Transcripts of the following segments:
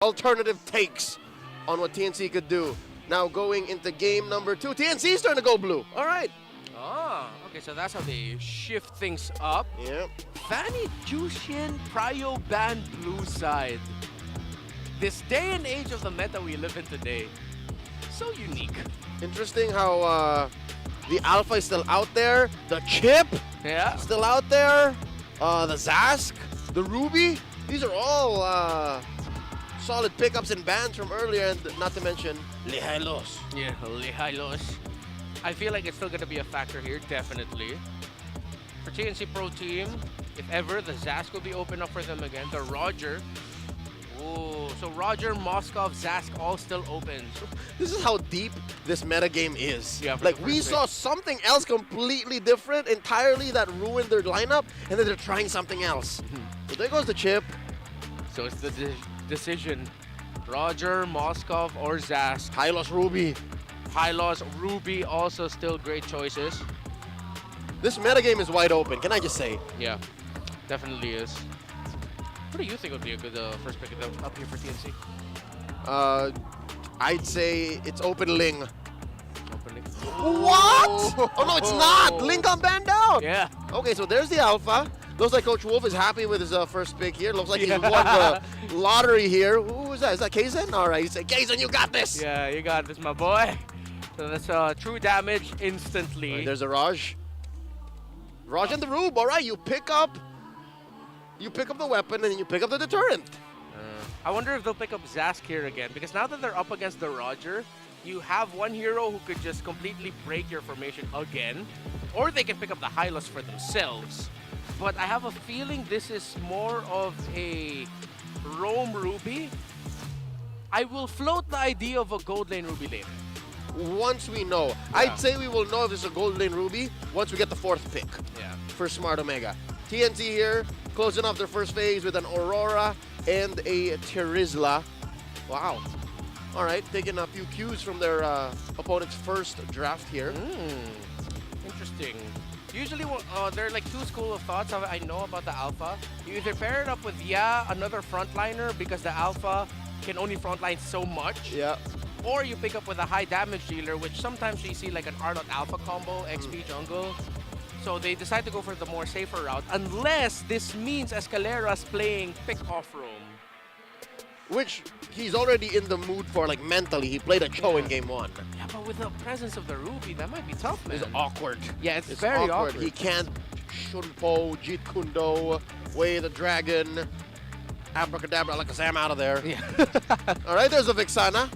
alternative takes on what TNC could do. Now going into game number 2, TNC is starting to go blue. All right. Ah, okay, so that's how they shift things up. Yeah. Fanny Jushin Prio Band blue side. This day and age of the meta we live in today, so unique. Interesting how the Alpha is still out there. The Chip still out there. The Zask, the Ruby. These are all solid pickups and bans from earlier, and not to mention Lihailos. Yeah, Lihailos. I feel like it's still going to be a factor here, definitely. For TNC Pro Team, if ever, the Zask will be open up for them again. The Roger. Ooh, so Roger, Moskov, Zask all still open. This is how deep this meta game is. Yeah, like, we saw something else completely different entirely that ruined their lineup, and then they're trying something else. So there goes the Chip. So it's the decision. Roger, Moskov, or Zask. Hylos, Ruby. Hylos, Ruby, also still great choices. This metagame is wide open, can I just say? Yeah, definitely is. What do you think would be a good first pick up here for TNC? I'd say it's open Ling. Opening. What? Oh no, it's not! Ling got banned out! Yeah. Okay, so there's the Alpha. Looks like Coach Wolf is happy with his first pick here. Looks like he won the lottery here. Who is that? Is that Kaizen? All right, he said, Kaizen, you got this! Yeah, you got this, my boy. So that's true damage instantly. Right, there's a Raj. Raj and the Rube, all right, you pick up the weapon and then you pick up the deterrent. I wonder if they'll pick up Zask here again, because now that they're up against the Roger, you have one hero who could just completely break your formation again, or they can pick up the Hylos for themselves. But I have a feeling this is more of a Roam Ruby. I will float the idea of a Gold Lane Ruby later. Once we know. Yeah. I'd say we will know if it's a Gold Lane Ruby once we get the 4th pick for Smart Omega. TNC here, closing off their first phase with an Aurora and a Terizla. Wow. All right, taking a few cues from their opponent's first draft here. Interesting. Usually, there are like two schools of thoughts I know about the Alpha. You either pair it up with, another frontliner because the Alpha can only frontline so much. Yeah. Or you pick up with a high damage dealer, which sometimes you see like an Arnold Alpha combo, XP jungle. So they decide to go for the more safer route, unless this means Escalera's playing pick off roam. Which he's already in the mood for, like mentally. He played a Cho in game 1. Yeah, but with the presence of the Ruby, that might be tough, man. It's awkward. Yeah, it's very awkward. He can't Shunpo, Jeet Kundo, Way the Dragon, Abracadabra, Alakazam out of there. Yeah. All right, there's a Vixana.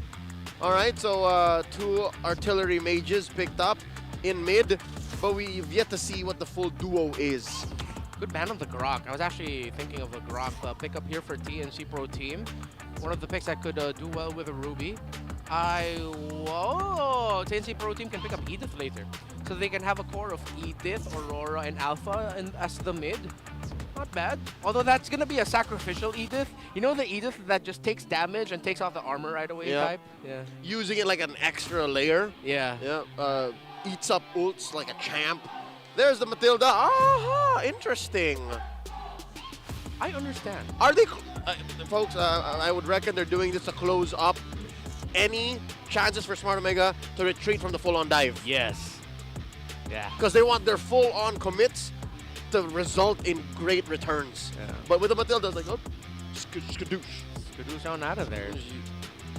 All right, so 2 artillery mages picked up in mid, but we've yet to see what the full duo is. Good ban on the Grok. I was actually thinking of a Grok pickup here for TNC Pro Team. One of the picks that could do well with a Ruby. Whoa! TNC Pro Team can pick up Edith later. So they can have a core of Edith, Aurora, and Alpha and as the mid. Not bad. Although that's going to be a sacrificial Edith. You know the Edith that just takes damage and takes off the armor right away type? Yeah. Using it like an extra layer. Yeah. Yeah. Eats up ults like a champ. There's the Matilda. Aha! Interesting. I understand. Are they, folks, I would reckon they're doing this to close up any chances for Smart Omega to retreat from the full-on dive. Yes. Yeah. Because they want their full-on commits to result in great returns. Yeah. But with the Matilda, it's like, oh, skadoosh. Skadoosh on out of there.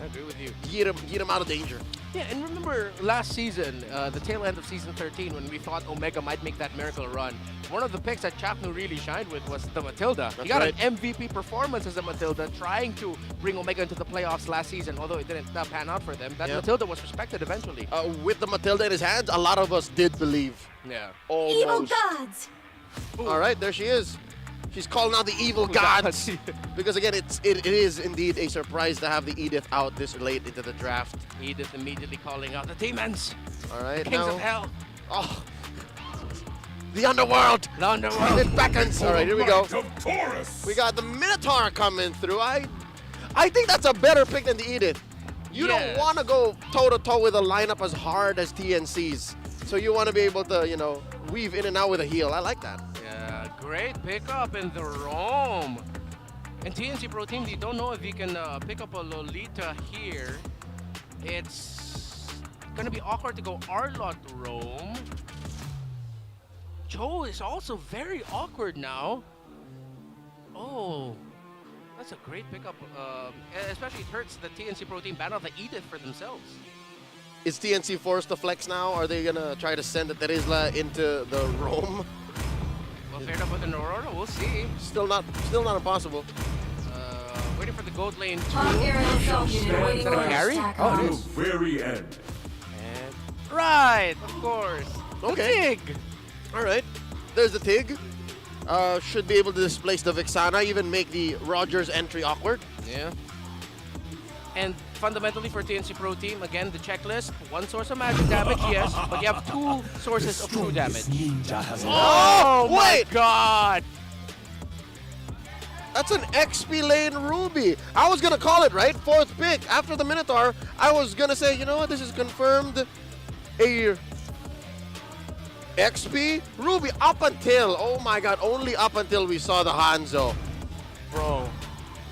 I agree with you. Get him out of danger. Yeah, and remember last season, the tail end of season 13, when we thought Omega might make that miracle run, one of the picks that Chapnu really shined with was the Matilda. He got an MVP performance as a Matilda, trying to bring Omega into the playoffs last season, although it didn't pan out for them. That Matilda was respected eventually. With the Matilda in his hands, a lot of us did believe. Yeah. Almost. Evil gods! Ooh. All right, there she is. She's calling out the evil gods. Because again, it is indeed a surprise to have the Edith out this late into the draft. Edith immediately calling out the demons. All right, the Kings now, of Hell. Oh, the underworld. The underworld. It beckons. All right, here we go. We got the Minotaur coming through. I think that's a better pick than the Edith. You don't want to go toe-to-toe with a lineup as hard as TNC's. So you want to be able to, you know, weave in and out with a heal. I like that. Yeah, great pickup in the Rome. And TNC Pro Team, you don't know if you can pick up a Lolita here. It's gonna be awkward to go Arlot roam. Joe is also very awkward now. Oh, that's a great pickup. Especially it hurts the TNC Pro Team battle the Edith for themselves. Is TNC forced to flex now? Are they gonna try to send the Terizla into the roam? Well, paired up with an Aurora, we'll see. Still not impossible. Waiting for the gold lane too. Is that a carry? Oh, it is. Very end. And right, of course. Okay. The Tig. All right. There's the Tig. Should be able to displace the Vixana, even make the Rogers entry awkward. Yeah. And fundamentally for TNC Pro Team, again, the checklist, one source of magic damage, yes, but you have two sources of true damage. Oh, my wait! God! That's an XP lane Ruby. I was gonna call it, right? Fourth pick. After the Minotaur, I was gonna say, you know what, this is confirmed a XP Ruby up until, oh my God, only up until we saw the Hanzo. Bro.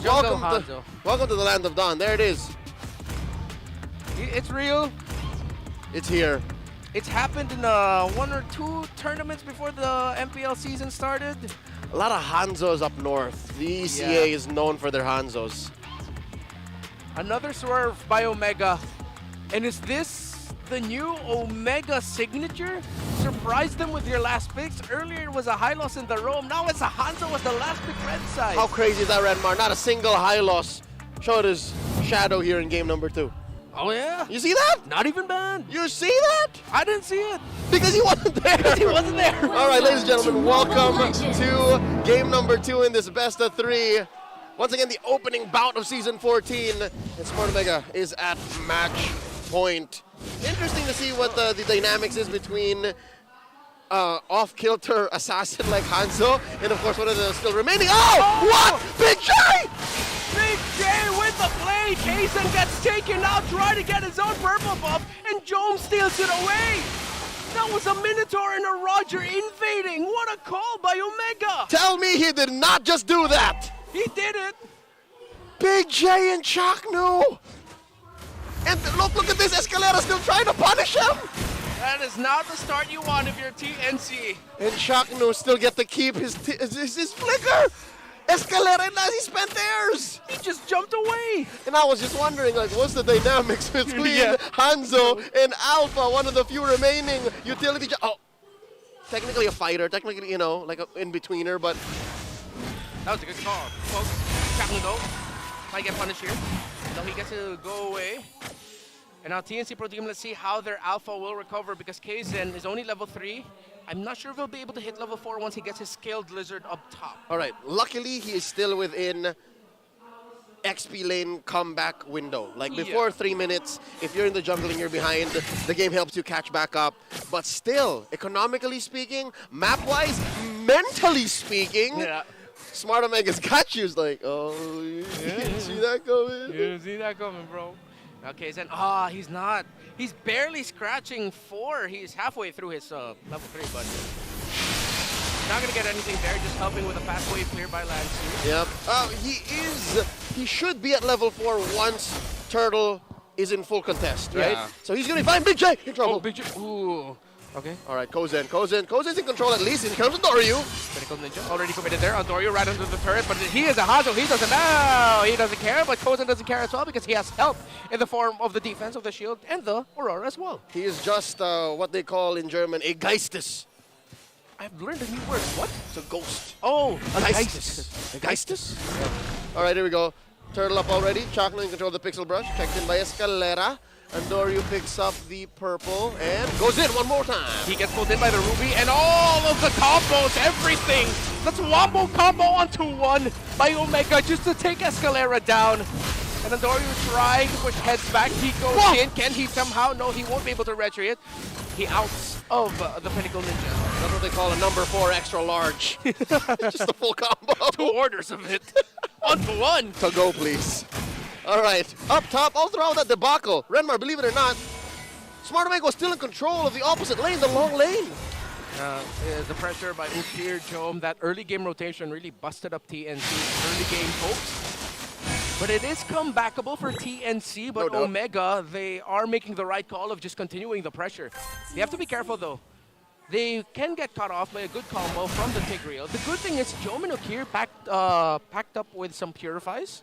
Welcome to the Land of Dawn. There it is. It's real. It's here. It's happened in one or two tournaments before the MPL season started. A lot of Hanzos up north. The ECA is known for their Hanzos. Another swerve by Omega. And is this the new Omega signature? Surprised them with your last picks. Earlier it was a high loss in the roam. Now it's a Hanzo with the last pick red side. How crazy is that, Redmar? Not a single high loss. Showed his shadow here in game number 2. Oh yeah? You see that? Not even bad. You see that? I didn't see it. Because he wasn't there. He wasn't there. All right, ladies and gentlemen, welcome to game number 2 in this best of 3. Once again, the opening bout of season 14. And Smart Omega is at match point. Interesting to see what the dynamics is between off-kilter assassin like Hanzo and, of course, one of the still remaining. Oh! What? Big J! Big J with the play. Kaysen gets taken out, trying to get his own purple buff, and Jome steals it away. That was a Minotaur and a Roger invading. What a call by Omega. Tell me he did not just do that. He did it. Big J and Chaknu. And look at this. Escalera still trying to punish him. That is not the start you want if you're TNC. And Chaknu still get to keep his flicker. Escalera and Nazi spent theirs. He just jumped away. And I was just wondering, like, what's the dynamics between Hanzo and Alpha, one of the few remaining utility. Oh, technically a fighter, technically, you know, like an in-betweener, but. That was a good call, folks. Chaknu though might get punished here. No, he gets to go away. And now TNC Pro Team, let's see how their Alpha will recover because Kaysen is only level 3. I'm not sure if he'll be able to hit level 4 once he gets his Scaled Lizard up top. All right, luckily he is still within XP lane comeback window. Like before 3 minutes, if you're in the jungle and you're behind, the game helps you catch back up. But still, economically speaking, map-wise, mentally speaking, Smart Omega's got you. It's like, oh, you didn't see that coming? You didn't see that coming, bro. Okay, then, he's not. He's barely scratching 4. He's halfway through his level 3, but not gonna get anything there. Just helping with a fast wave clear by Lance. Yep. He should be at level 4 once Turtle is in full contest, right? Yeah. So he's gonna find Big J in trouble. Oh, Big J. Ooh. Okay. All right, Kozen's in control at least. In terms of Doryu. Critical Ninja already committed there. Doryu right under the turret, but he is a Hanzo. He doesn't know. He doesn't care, but Kozen doesn't care as well because he has help in the form of the defense of the shield and the Aurora as well. He is just what they call in German a Geistes. I've learned a new word. What? It's a ghost. Oh, a Geistes. A Geistes? Yeah. All right, here we go. Turtle up already. Chakno in control of the Pixel Brush. Checked in by Escalera. And Doryu picks up the purple and goes in one more time. He gets pulled in by the Ruby and all of the combos, everything. That's Wombo combo onto 1 by Omega just to take Escalera down. And then Doryu trying to push heads back. He goes in. Can he somehow? No, he won't be able to retry it. He outs of the Pinnacle Ninja. That's what they call a number 4 extra large. Just a full combo. 2 orders of it. Onto 1. So go, please. All right, up top, all throughout that debacle, Renmar, believe it or not, Smart Omega was still in control of the opposite lane, the long lane. The pressure by Ukir, Jome, that early game rotation really busted up TNC's early game hopes. But it is comebackable for TNC, but No doubt. Omega, they are making the right call of just continuing the pressure. They have to be careful though. They can get cut off by a good combo from the Tigreal. The good thing is Jome and Ukir packed up with some Purifies.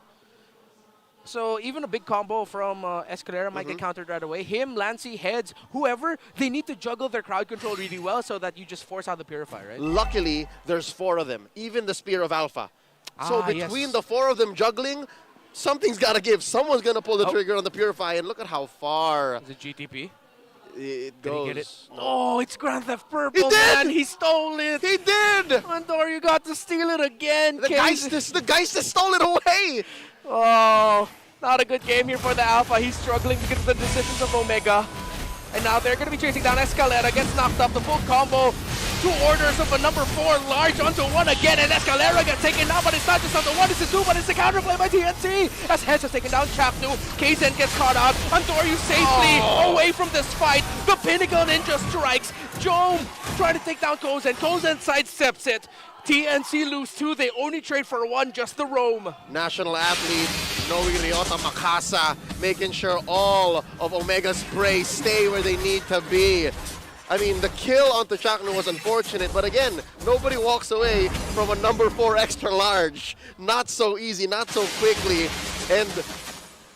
So even a big combo from Escalera might get countered right away. Him, Lancy, Heads, whoever, they need to juggle their crowd control really well so that you just force out the Purify, right? Luckily, there's 4 of them, even the Spear of Alpha. So between yes. the 4 of them juggling, something's got to give. Someone's going to pull the trigger on the Purify, and look at how far Is it GTP? it Did goes. he get it? No. Oh, it's Grand Theft Purple, He did! man! He stole it! He did! Andor, you got to steal it again! The Case. Geist that stole it away! Oh, not a good game here for the Alpha. He's struggling because of the decisions of Omega. And now they're going to be chasing down Escalera. Gets knocked up. The full combo. 2 orders of a number 4 large onto 1 again. And Escalera gets taken down. But it's not just onto 1, it's a 2. But it's a counterplay by TNC. As Heads has taken down Chapnu. Kaizen gets caught out. Andoryu safely away from this fight. The Pinnacle Ninja strikes. Jome trying to take down Kozen. Kozen sidesteps it. TNC lose 2. They only trade for 1, just the roam. National athlete Noe Ryota Makasa making sure all of Omega's prey stay where they need to be. I mean, the kill onto Chaknu was unfortunate, but again, nobody walks away from a number 4 extra large. Not so easy, not so quickly. And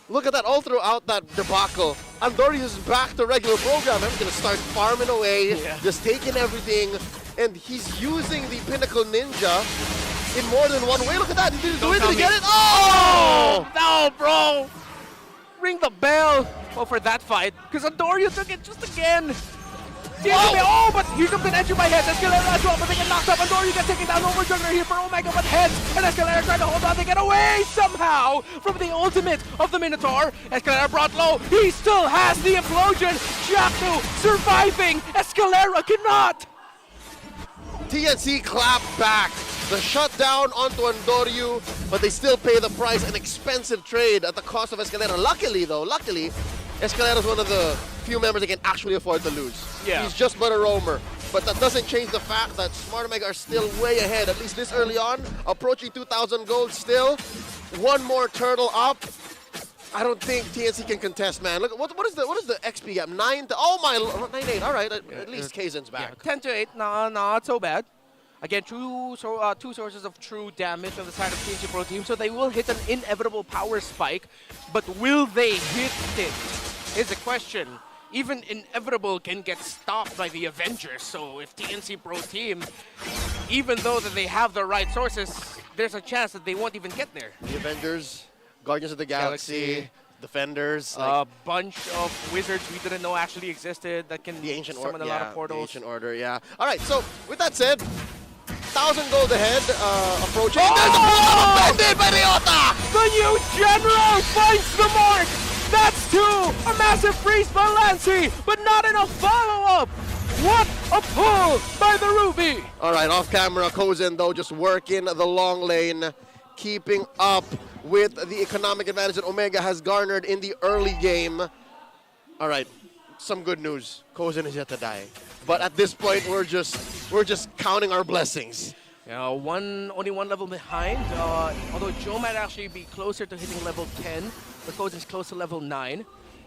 look at that, all throughout that debacle. Andoryu is back to regular program. I'm going to start farming away, just taking everything. And he's using the Pinnacle Ninja in more than one way. Look at that. He didn't do it. Did he get it? Oh! No, bro! Ring the bell! Well, for that fight, because Andoryu took it just again. Oh, but here comes an entry by Heads. Escalera as well, but they get knocked up. Andoryu gets taken down. Over Juggler here for Omega, but Heads and Escalera trying to hold on. They get away somehow from the ultimate of the Minotaur. Escalera brought low. He still has the implosion. Chapnu surviving. Escalera cannot. TNC clapped back. The shutdown onto Andoryu, but they still pay the price. An expensive trade at the cost of Escalera. Luckily, Escalera is one of the few members that can actually afford to lose. Yeah. He's just but a roamer. But that doesn't change the fact that Smart Omega are still way ahead, at least this early on, approaching 2,000 gold still. 1 more turtle up. I don't think TNC can contest, man. Look, what is the XP gap? 9 to, oh my, 9-8. All right, at least Kaizen's back. 10 to 8, not so bad. Again, two sources of true damage on the side of TNC Pro Team, so they will hit an inevitable power spike, but will they hit it is the question. Even inevitable can get stopped by the Avengers, so if TNC Pro Team, even though that they have the right sources, there's a chance that they won't even get there. The Avengers, Guardians of the Galaxy. Defenders. A bunch of wizards we didn't know actually existed that can The Ancient summon Order. a lot of portals. The Ancient Order, yeah. All right, so with that said, 1,000 gold ahead, approaching. Oh! There's a pull offended by Ryota! The new general finds the mark! That's 2! A massive freeze by Lancy, but not enough follow-up! What a pull by the Ruby! All right, off camera, Kozen though just working the long lane, keeping up with the economic advantage that Omega has garnered in the early game. All right, some good news. Kozen is yet to die. But at this point, we're just counting our blessings. Only 1 level behind, although Joe might actually be closer to hitting level 10, but Kozen's close to level 9.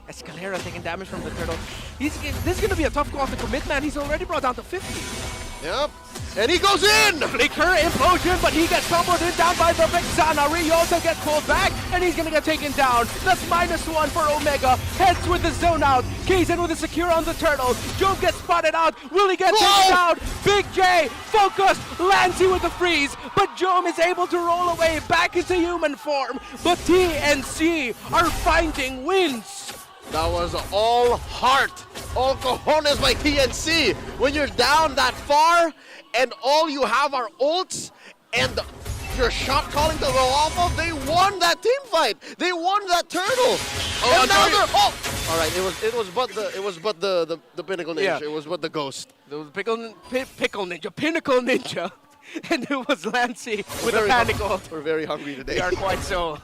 Escalera taking damage from the turtle. This is going to be a tough call to commit, man. He's already brought down to 50. Yep. And he goes in! Flicker implosion, but he gets comboed in down by the Vexana. Ryota gets pulled back, and he's gonna get taken down. That's -1 for Omega. Heads with the zone out. Kaizen with the secure on the turtle. Joe gets spotted out. Will he get taken down? Big J focused. Lancy with the freeze, but Jome is able to roll away back into human form. But TNC are finding wins. That was all heart, all cojones by TNC. When you're down that far and all you have are ults and your shot calling to go off of, they won that team fight. They won that turtle. Oh, and now they're all right. It was but the Pinnacle Ninja. Yeah. It was but the Ghost. There was Pinnacle Ninja. And it was Lancy with a panic ult. We're very hungry today. We are quite so.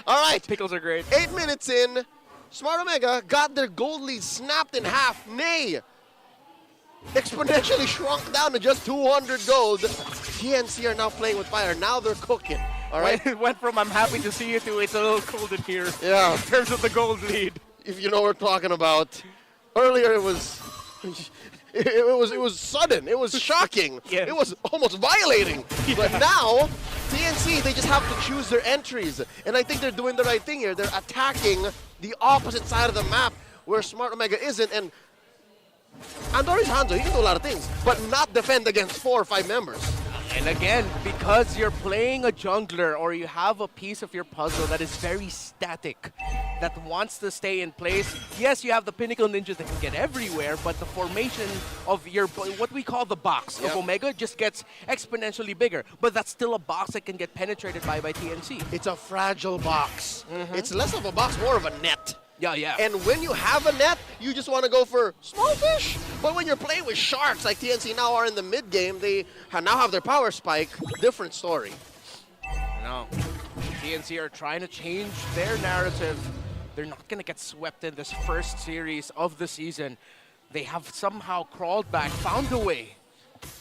All right. Pickles are great. 8 minutes in, Smart Omega got their gold lead snapped in half. Nay, exponentially shrunk down to just 200 gold. TNC are now playing with fire. Now they're cooking. All right. It went from I'm happy to see you to it's a little cold in here. Yeah. In terms of the gold lead. If you know what we're talking about. Earlier it was it was sudden. It was shocking. Yes. It was almost violating. Yeah. But now TNC, they just have to choose their entries. And I think they're doing the right thing here. They're attacking the opposite side of the map where Smart Omega isn't. And Andori's Hanzo, he can do a lot of things, but not defend against 4 or 5 members. And again, because you're playing a jungler or you have a piece of your puzzle that is very static, that wants to stay in place, yes, you have the Pinnacle Ninjas that can get everywhere, but the formation of your, what we call the box of Omega just gets exponentially bigger. But that's still a box that can get penetrated by TNC. It's a fragile box. It's less of a box, more of a net. Yeah, yeah. And when you have a net, you just want to go for small fish. But when you're playing with sharks, like TNC now are in the mid game, they now have their power spike. Different story. No. TNC are trying to change their narrative. They're not going to get swept in this first series of the season. They have somehow crawled back, found a way.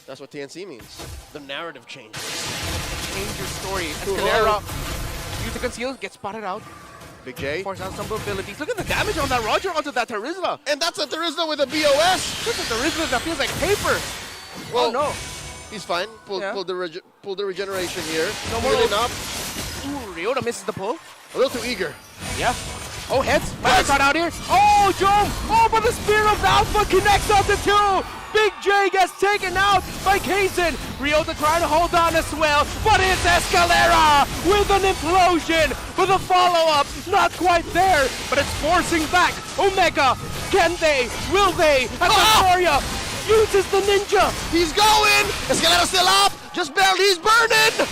That's what TNC means. The narrative changes. Change your story. Escalera, use the conceal, get spotted out. Big J. Force out some abilities. Look at the damage on that Roger onto that Terizla. And that's a Terizla with a BOS. Look at the Terizla that feels like paper. Well, oh no. He's fine. Pulled the regeneration here. No more Healing up. Ooh, Ryota misses the pull. A little too eager. Yeah. Oh, heads. Shot out here. Oh, Jom. Oh, but the Spear of Alpha connects up to 2. Big J gets taken out by Kazin. Ryota trying to hold on as well, but it's Escalera with an implosion, with a follow-up. Not quite there, but it's forcing back Omega. Can they? Will they? And Victoria uses the ninja. He's going. Escalera still up. Just barely. He's burning.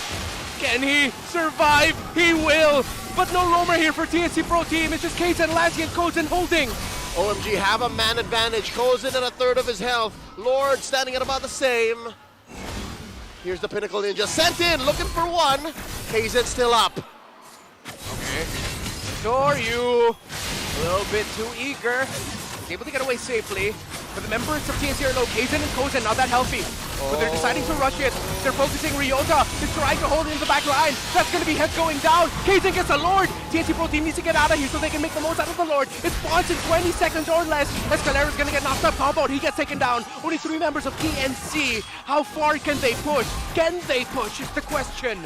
Can he survive? He will. But no roamer here for TNC Pro Team. It's just Kazin, Lansky, and Kozin holding. OMG have a man advantage. Kozin at a third of his health. Lord standing at about the same. Here's the Pinnacle Ninja sent in, looking for one. Kazin still up. Okay. Doryu, a little bit too eager. He's able to get away safely. But the members of TNC are low. Kazin and Kozin not that healthy. But they're deciding to rush it. They're focusing Ryota. They're trying to hold it in the back line. That's going to be head going down. Kazin gets a Lord. TNC Pro Team needs to get out of here so they can make the most out of the Lord. It spawns in 20 seconds or less. Escalera's going to get knocked up. Comboed. He gets taken down. Only 3 members of TNC. How far can they push? Can they push is the question.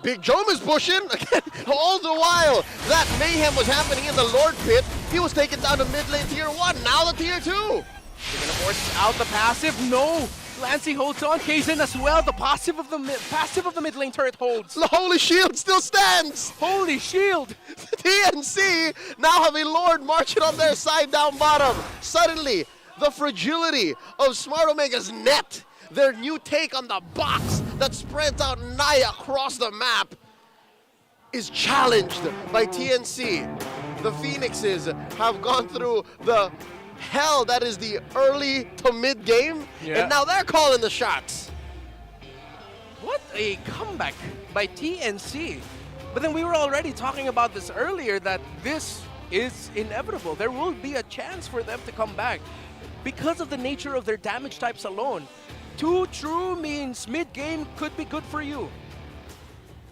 Big Jom is pushing again. All the while that mayhem was happening in the Lord pit, he was taken down to mid lane tier 1. Now the tier 2. They're going to force out the passive. No. Lansky holds on. Kazin as well. The passive of the mid lane turret holds. The Holy Shield still stands. Holy Shield. TNC now have a Lord marching on their side down bottom. Suddenly, the fragility of Smart Omega's net, their new take on the box that spreads out Naya across the map, is challenged by TNC. The Phoenixes have gone through the hell that is the early to mid game, and now they're calling the shots. What a comeback by TNC. But then we were already talking about this earlier, that this is inevitable. There will be a chance for them to come back because of the nature of their damage types alone. 2 true means mid-game could be good for you.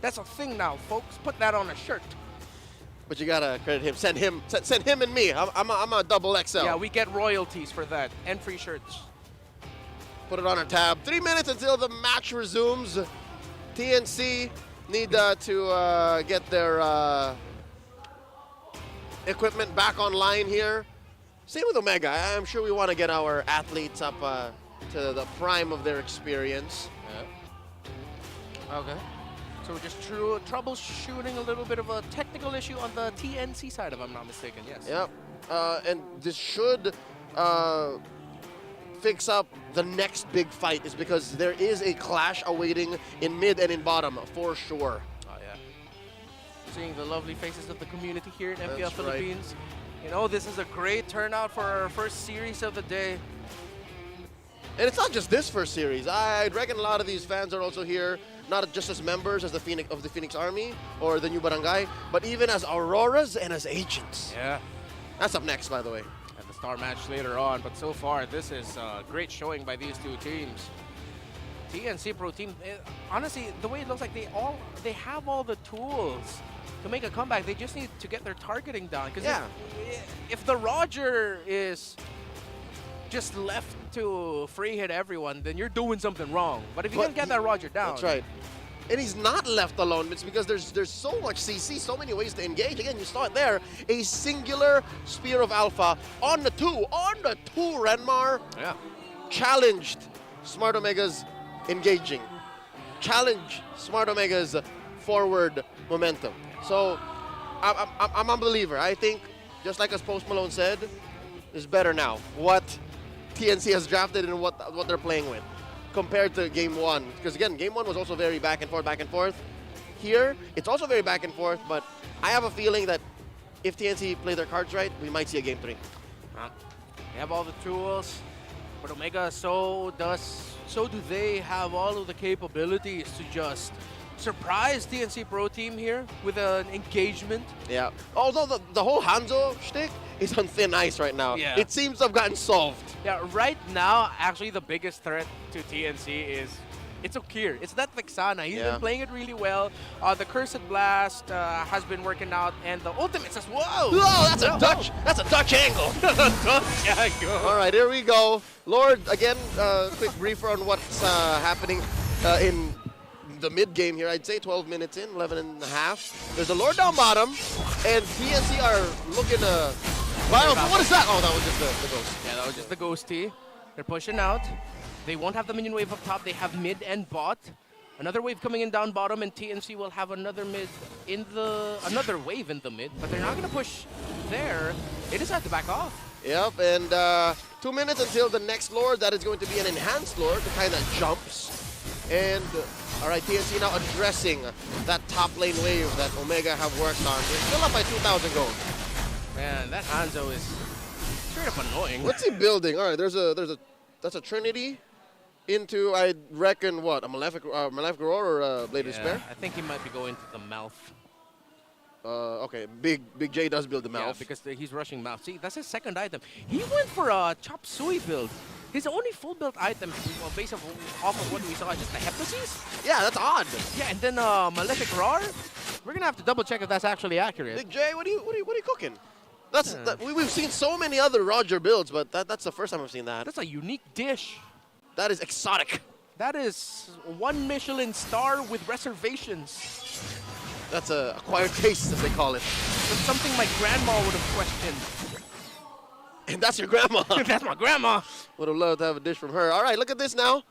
That's a thing now, folks. Put that on a shirt. But you gotta credit him. Send him and me. I'm a double XL. Yeah, we get royalties for that and free shirts. Put it on our tab. 3 minutes until the match resumes. TNC need to get their equipment back online here. Same with Omega. I'm sure we want to get our athletes up to the prime of their experience. Yeah. Okay. So we're just troubleshooting a little bit of a technical issue on the TNC side, if I'm not mistaken, yes. Yep. And this should fix up the next big fight, is because there is a clash awaiting in mid and in bottom, for sure. Oh, yeah. Seeing the lovely faces of the community here in MPL That's Philippines. You know, this is a great turnout for our first series of the day. And it's not just this first series. I'd reckon a lot of these fans are also here, not just as members of the Phoenix Army or the new Barangay, but even as Auroras and as agents. Yeah. That's up next, by the way. at the star match later on. But so far, this is a great showing by these two teams. TNC Pro Team, honestly, the way it looks like they have all the tools to make a comeback. They just need to get their targeting down. Because if the Roger is just left to free hit everyone, then you're doing something wrong. But if you can get that Roger down. That's right. And he's not left alone. It's because there's so much CC, so many ways to engage. Again, you saw it there. A singular Spear of Alpha on the two, Renmar. Yeah. Challenged Smart Omega's engaging. Challenge Smart Omega's forward momentum. So I'm a believer. I think, just like as Post Malone said, is better now. What TNC has drafted and what they're playing with compared to game one. Because again, game one was also very back and forth. Here, it's also very back and forth, but I have a feeling that if TNC play their cards right, we might see a game three. They have all the tools, but Omega so do they have all of the capabilities to just surprise TNC Pro Team here with an engagement. Yeah. Although the whole Hanzo shtick is on thin ice right now. Yeah. It seems to have gotten solved. Yeah, right now, actually, the biggest threat to TNC is it's Okir. It's that Vexana. He's been playing it really well. The Cursed Blast has been working out, and the ultimate says, whoa! Whoa, that's a Dutch. That's a Dutch angle. Dutch angle. All right, here we go. Lord, again, quick briefer on what's happening in the mid game here. I'd say 12 minutes in, 11 and a half. There's a Lord down bottom, and TNC are looking wow, what is that? Oh, that was just the ghost. Yeah, that was just the ghosty. They're pushing out. They won't have the minion wave up top. They have mid and bot. Another wave coming in down bottom, and TNC will have another another wave in the mid. But they're not gonna push there. They decide to back off. Yep, and 2 minutes until the next Lord. That is going to be an enhanced Lord that kind of jumps. And all right, TNC now addressing that top lane wave that Omega have worked on. They're still up by 2,000 gold. Man, that Hanzo is straight up annoying. What's he building? All right, that's a Trinity into, I reckon, what, a Malefic Roar or a Blade of Despair? I think he might be going to the mouth. Okay, Big J does build the mouth. Yeah, because he's rushing mouth. See, that's his second item. He went for a Chop Suey build. His only full build item, based off of what we saw, is just the Heptasis. Yeah, that's odd. Yeah, and then Malefic Roar. We're gonna have to double check if that's actually accurate. Big J, what are you cooking? We've seen so many other Roger builds, but that's the first time I've seen that. That's a unique dish. That is exotic. That is 1 Michelin star with reservations. That's a acquired taste, as they call it. That's something my grandma would have questioned. And that's your grandma. That's my grandma. Would have loved to have a dish from her. All right, look at this now.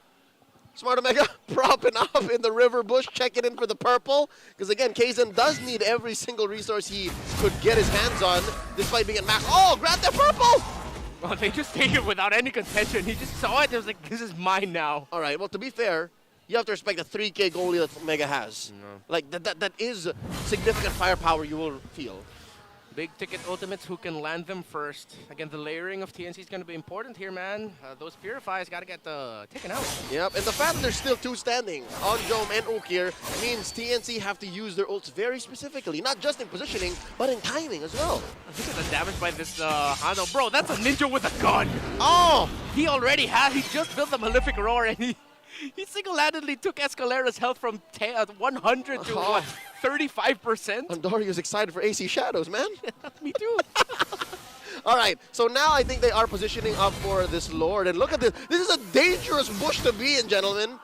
Smart Omega propping up in the river bush, checking in for the purple. Because again, Kaizen does need every single resource he could get his hands on, despite being at max. Oh, grab that purple! Well, they just take it without any contention. He just saw it. He was like, this is mine now. All right, well, to be fair, you have to respect the 3K goalie that Omega has. No. Like, that is significant firepower you will feel. Big ticket ultimates, who can land them first. Again, the layering of TNC is going to be important here, man. Those Purifies got to get taken out. Yep, and the fact that there's still two standing, Onjom and Okir, means TNC have to use their ults very specifically. Not just in positioning, but in timing as well. Look at the damage by this Hano. Bro, that's a ninja with a gun. Oh! He just built the Malefic Roar, and he single-handedly took Escalera's health from 100 to what, 35%? Andorio's excited for AC Shadows, man. Me too. All right, so now I think they are positioning up for this Lord. And look at this. This is a dangerous bush to be in, gentlemen.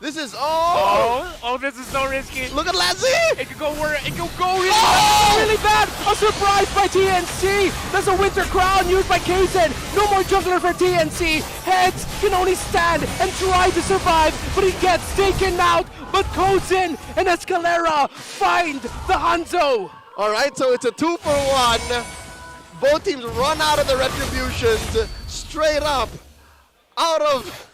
This is, oh, this is so risky. Look at Lazzy! It could go really bad. A surprise by TNC. There's a Winter Crown used by Kaizen. No more juggler for TNC. Heads can only stand and try to survive, but he gets taken out. But Kaizen and Escalera find the Hanzo. All right, so it's a 2-for-1. Both teams run out of the retributions straight up out of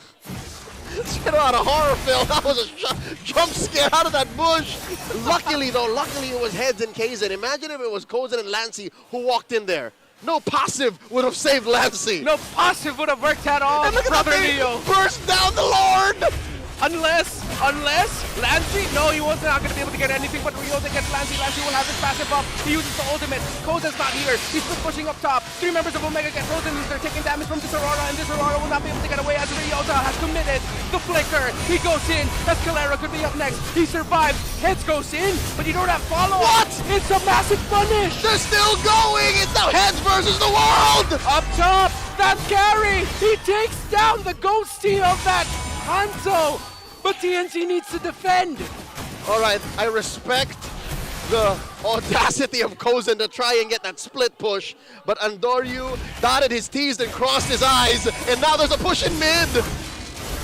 a horror film. That was a jump scare out of that bush. Luckily it was Heads and Kaizen. Imagine if it was Kaizen and Lancey who walked in there. No passive would have saved Lancey. No passive would have worked at all. And look at that thing burst down the Lord. Unless Unless Lancy, no, he was not going to be able to get anything, but Ryota gets Lancy. Lancy will have his passive up. He uses the ultimate. Kozen's not here. He's still pushing up top. 3 members of Omega get frozen. They're taking damage from this Aurora, and this Aurora will not be able to get away as Ryota has committed the flicker. He goes in. Escalera could be up next. He survives. Heads goes in, but you don't have follow. What? It's a massive punish. They're still going! It's now Heads versus the world! Up top, that's Gary. He takes down the ghosty of that Hanzo. But TNC needs to defend. All right, I respect the audacity of Kozen to try and get that split push, but Andoryu dotted his T's and crossed his I's, and now there's a push in mid.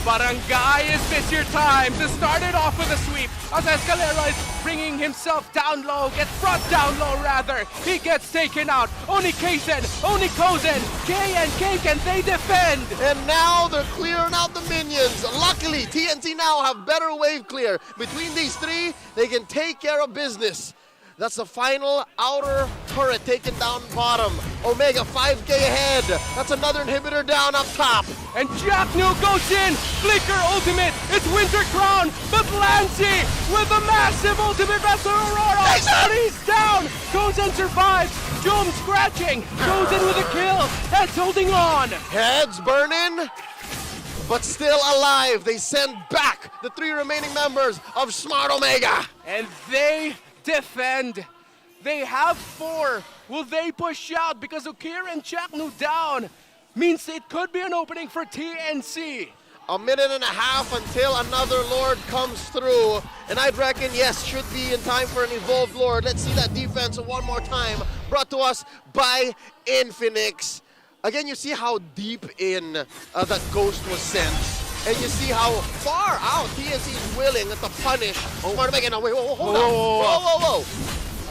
Barangay is this your time to start it off with a sweep. As Escalera is bringing himself down low, gets brought down low rather. He gets taken out. Only Kaizen, only Kozen, K and K, can they defend? And now they're clearing out the minions. Luckily, TNC now have better wave clear. Between these three, they can take care of business. That's the final outer turret taken down bottom. Omega 5k ahead. That's another inhibitor down up top. And Jack New goes in. Flicker ultimate. It's Winter Crown. But Lancy with a massive ultimate Master Aurora. And he's down. Kozen survives. Jom scratching. Goes in with a kill. Heads holding on. Heads burning, but still alive. They send back the 3 remaining members of Smart Omega. And they defend. They have 4. Will they push out? Because Ukir and Chaknu down means it could be an opening for TNC. A minute and a half until another Lord comes through. And I'd reckon, yes, should be in time for an evolved Lord. Let's see that defense one more time. Brought to us by Infinix. Again, you see how deep in that Ghost was sent. And you see how far out TNC is willing to punish Smart Omega. No, wait, hold on. Whoa.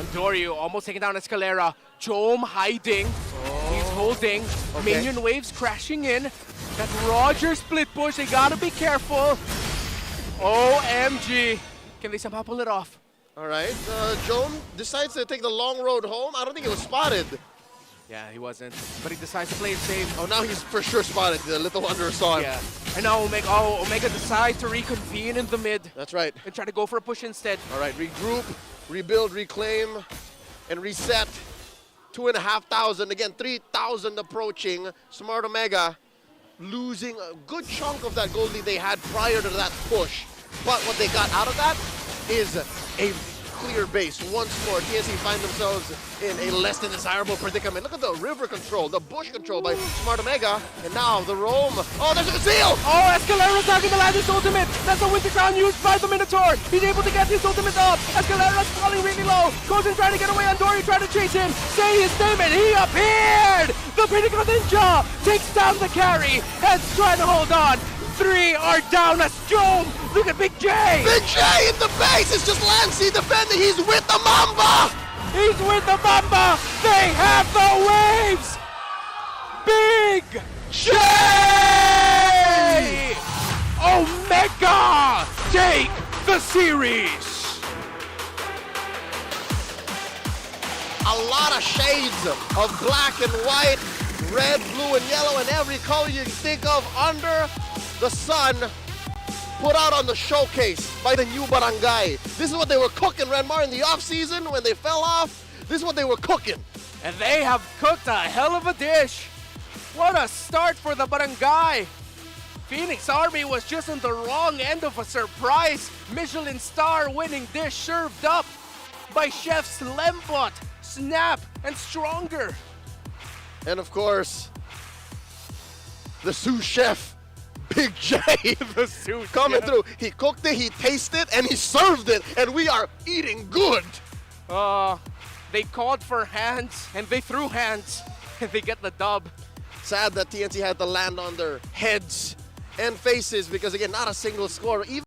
Andoryu almost taking down Escalera. Jom hiding. He's holding. Okay. Minion waves crashing in. That Roger split push. They gotta be careful. OMG. Can they somehow pull it off? All right, Joan decides to take the long road home. I don't think he was spotted. Yeah, he wasn't. But he decides to play it safe. Oh, now he's for sure spotted. The little Wanderer saw him. Yeah. And now Omega decides to reconvene in the mid. That's right. And try to go for a push instead. All right, regroup, rebuild, reclaim, and reset. 2,500. Again, 3,000 approaching. Smart Omega losing a good chunk of that gold lead they had prior to that push. But what they got out of that is a clear base. Once more, TNC find themselves in a less than desirable predicament. Look at the river control, the bush control by Smart Omega. And now the roam. Oh, there's a seal! Oh, Escalera's not gonna land his ultimate. That's a Winter Crown used by the Minotaur. He's able to get his ultimate up. Escalera's falling really low. Kozen trying to get away. Andoryu trying to chase him. Say his name and he appeared! The Pinnacle Ninja takes down the carry. Heads trying to hold on. 3 are down as Jom. Look at Big J. Big J in the base. It's just Lancy defending. He's with the Mamba. He's with the Mamba. They have the waves. Big J. Omega take the series. A lot of shades of black and white, red, blue, and yellow, and every color you can think of under the sun put out on the showcase by the new Barangay. This is what they were cooking, Renmar, in the off-season when they fell off. This is what they were cooking. And they have cooked a hell of a dish. What a start for the Barangay. Phoenix Army was just on the wrong end of a surprise Michelin star winning dish served up by chefs Lembot, Snap, and Stronger. And of course, the sous chef, Big J, The sous coming chef. through. He cooked it, he tasted it, and he served it, and we are eating good. They called for hands, and they threw hands, and they get the dub. Sad that TNC had to land on their heads and faces because, again, not a single score. Even